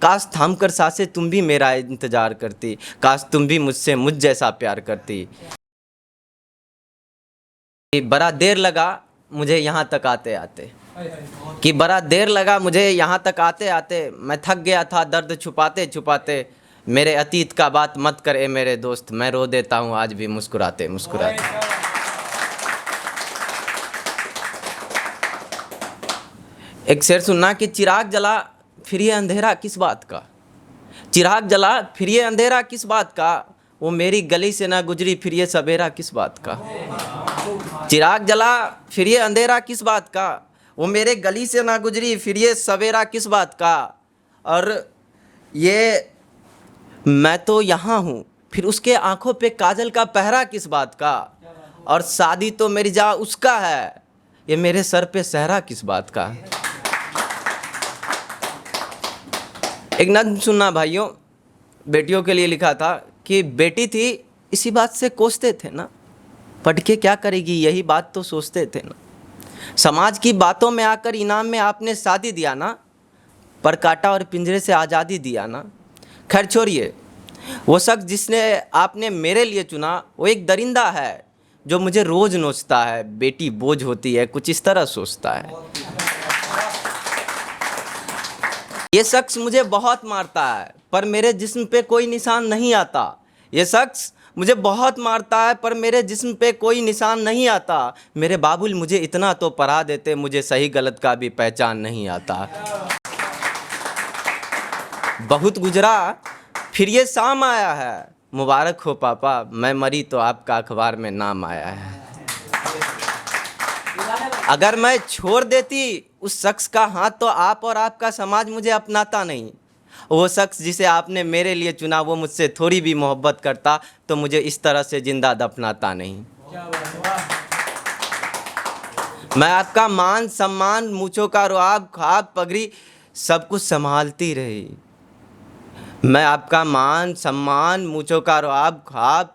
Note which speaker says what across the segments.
Speaker 1: काश थाम कर सांसें तुम भी मेरा इंतजार करती, काश तुम भी मुझसे मुझ जैसा प्यार करती। कि बड़ा देर लगा मुझे यहाँ तक आते आते, कि बड़ा देर लगा मुझे यहाँ तक आते आते, मैं थक गया था दर्द छुपाते छुपाते। मेरे अतीत का बात मत कर ए मेरे दोस्त, मैं रो देता हूँ आज भी मुस्कुराते मुस्कुराते। एक शेर सुनना कि चिराग जला फिर ये अंधेरा किस बात का, चिराग जला फिर ये अंधेरा किस बात का, वो मेरी गली से ना गुजरी फिर ये सवेरा किस बात का। चिराग जला फिर ये अंधेरा किस बात का, वो मेरे गली से ना गुजरी फिर ये सवेरा किस बात का। और ये मैं तो यहाँ हूँ फिर उसके आंखों पे काजल का पहरा किस बात का, और शादी तो मेरी जा उसका है, ये मेरे सर पे सहरा किस बात का। एक नज्म सुनना भाइयों, बेटियों के लिए लिखा था कि बेटी थी इसी बात से कोसते थे ना, पढ़ के क्या करेगी यही बात तो सोचते थे ना। समाज की बातों में आकर इनाम में आपने शादी दिया ना, पर काटा और पिंजरे से आज़ादी दिया ना। खैर छोड़िए, वो शख्स जिसने आपने मेरे लिए चुना वो एक दरिंदा है जो मुझे रोज़ नोचता है, बेटी बोझ होती है कुछ इस तरह सोचता है। ये शख्स मुझे बहुत मारता है पर मेरे जिस्म पे कोई निशान नहीं आता, ये शख्स मुझे बहुत मारता है पर मेरे जिस्म पे कोई निशान नहीं आता। मेरे बाबुल मुझे इतना तो पढ़ा देते, मुझे सही गलत का भी पहचान नहीं आता। बहुत गुजरा फिर ये शाम आया है, मुबारक हो पापा मैं मरी तो आपका अखबार में नाम आया है। अगर मैं छोड़ देती उस शख्स का हाथ तो आप और आपका समाज मुझे अपनाता नहीं। वो शख्स जिसे आपने मेरे लिए चुना वो मुझसे थोड़ी भी मोहब्बत करता तो मुझे इस तरह से जिंदा दफनाता नहीं। मैं आपका मान सम्मान मूंछों का रुआब ख्वाब पगड़ी सब कुछ संभालती रही। मैं आपका मान सम्मान मूंछों का रुआब ख्वाब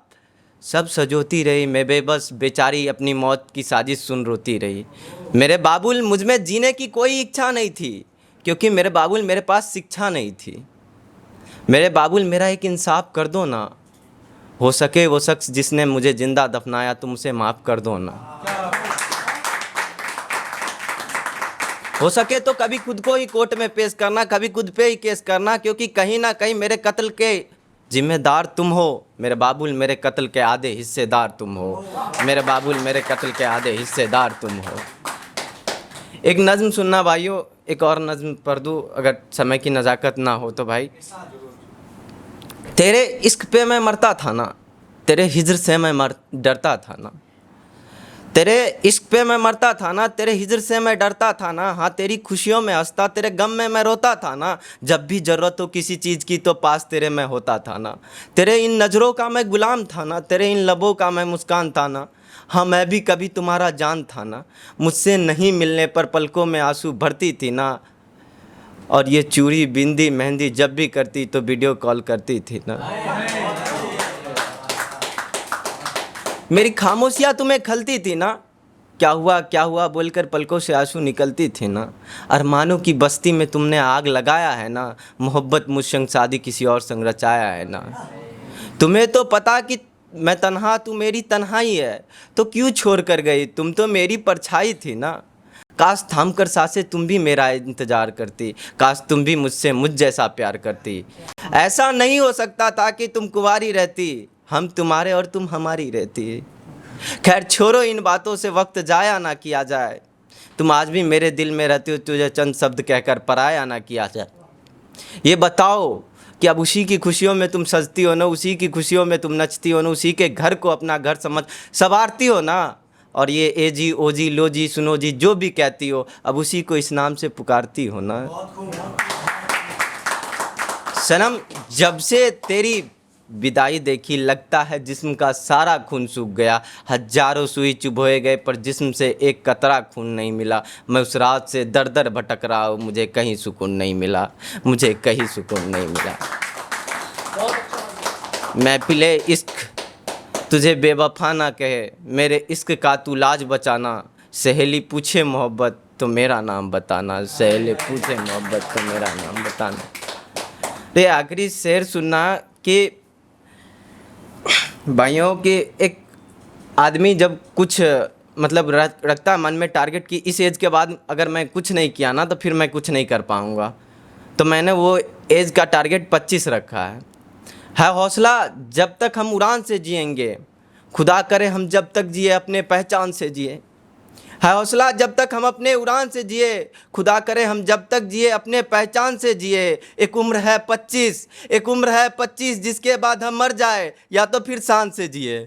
Speaker 1: सब सजोती रही, मैं बेबस बेचारी अपनी मौत की साजिश सुन रोती रही। मेरे बाबुल मुझ में जीने की कोई इच्छा नहीं थी क्योंकि मेरे बाबुल मेरे पास शिक्षा नहीं थी। मेरे बाबुल मेरा एक इंसाफ कर दो ना, हो सके वो शख्स जिसने मुझे जिंदा दफनाया तुम उसे माफ़ कर दो ना। हो सके तो कभी खुद को ही कोर्ट में पेश करना, कभी खुद पे ही केस करना, क्योंकि कहीं ना कहीं मेरे कत्ल के जिम्मेदार तुम हो। मेरे बाबुल मेरे कत्ल के आधे हिस्सेदार तुम हो, मेरे बाबुल मेरे कत्ल के आधे हिस्सेदार तुम हो। एक नज़्म सुनना भाइयों, एक और नज़्म पढ़ दूँ अगर समय की नज़ाकत ना हो तो। भाई तेरे इश्क पे मैं मरता था ना, तेरे हिज्र से मैं डरता था ना, तेरे इश्क पे मैं मरता था ना, तेरे हिज्र से मैं डरता था ना। हाँ तेरी खुशियों में हंसता, तेरे गम में मैं रोता था ना। जब भी ज़रूरत हो किसी चीज़ की तो पास तेरे मैं होता था ना। तेरे इन नज़रों का मैं गुलाम था ना, तेरे इन लबों का मैं मुस्कान था ना। हाँ मैं भी कभी तुम्हारा जान था ना, मुझसे नहीं मिलने पर पलकों में आंसू भरती थी ना। और ये चूड़ी बिंदी मेहंदी जब भी करती तो वीडियो कॉल करती थी ना। मेरी खामोशियाँ तुम्हें खलती थी ना, क्या हुआ बोलकर पलकों से आंसू निकलती थी ना। अरमानों की बस्ती में तुमने आग लगाया है ना, मोहब्बत मुझ संग शादी किसी और संग रचाया है ना। तुम्हें तो पता कि मैं तन्हा तू मेरी तन्हाई है, तो क्यों छोड़ कर गई, तुम तो मेरी परछाई थी ना। काश थाम कर सांसें तुम भी मेरा इंतजार करती, काश तुम भी मुझसे मुझ जैसा प्यार करती। ऐसा नहीं हो सकता था कि तुम कुंवारी रहती, हम तुम्हारे और तुम हमारी रहती। खैर छोड़ो इन बातों से, वक्त जाया ना किया जाए। तुम आज भी मेरे दिल में रहती हो, तुझे चंद शब्द कहकर पराया ना किया जाए। ये बताओ कि अब उसी की खुशियों में तुम सजती हो ना, उसी की खुशियों में तुम नचती हो ना, उसी के घर को अपना घर समझ संवारती हो ना। और ये ए जी ओ जी लो जी सुनो जी जो भी कहती हो, अब उसी को इस नाम से पुकारती हो ना। सनम जब से तेरी विदाई देखी लगता है जिस्म का सारा खून सूख गया। हजारों सुई चुभोए गए पर जिस्म से एक कतरा खून नहीं मिला। मैं उस रात से दर दर भटक रहा हूँ, मुझे कहीं सुकून नहीं मिला, मुझे कहीं सुकून नहीं मिला। मैं पिले इश्क तुझे बेवफा ना कहे, मेरे इश्क का तू लाज बचाना। सहेली पूछे मोहब्बत तो मेरा नाम बताना, सहेली पूछे मोहब्बत तो मेरा नाम बताना। तो ये आखिरी शेर सुनना कि भाइयों कि एक आदमी जब कुछ मतलब रखता है मन में टारगेट कि इस एज के बाद अगर मैं कुछ नहीं किया ना तो फिर मैं कुछ नहीं कर पाऊँगा, तो मैंने वो एज का टारगेट 25 रखा है हौसला जब तक हम उड़ान से जिएंगे, खुदा करे हम जब तक जिए अपने पहचान से जिए। है हौसला जब तक हम अपने उड़ान से जिए, खुदा करे हम जब तक जिए अपने पहचान से जिए। एक उम्र है 25, एक उम्र है 25 जिसके बाद हम मर जाए या तो फिर शान से जिए।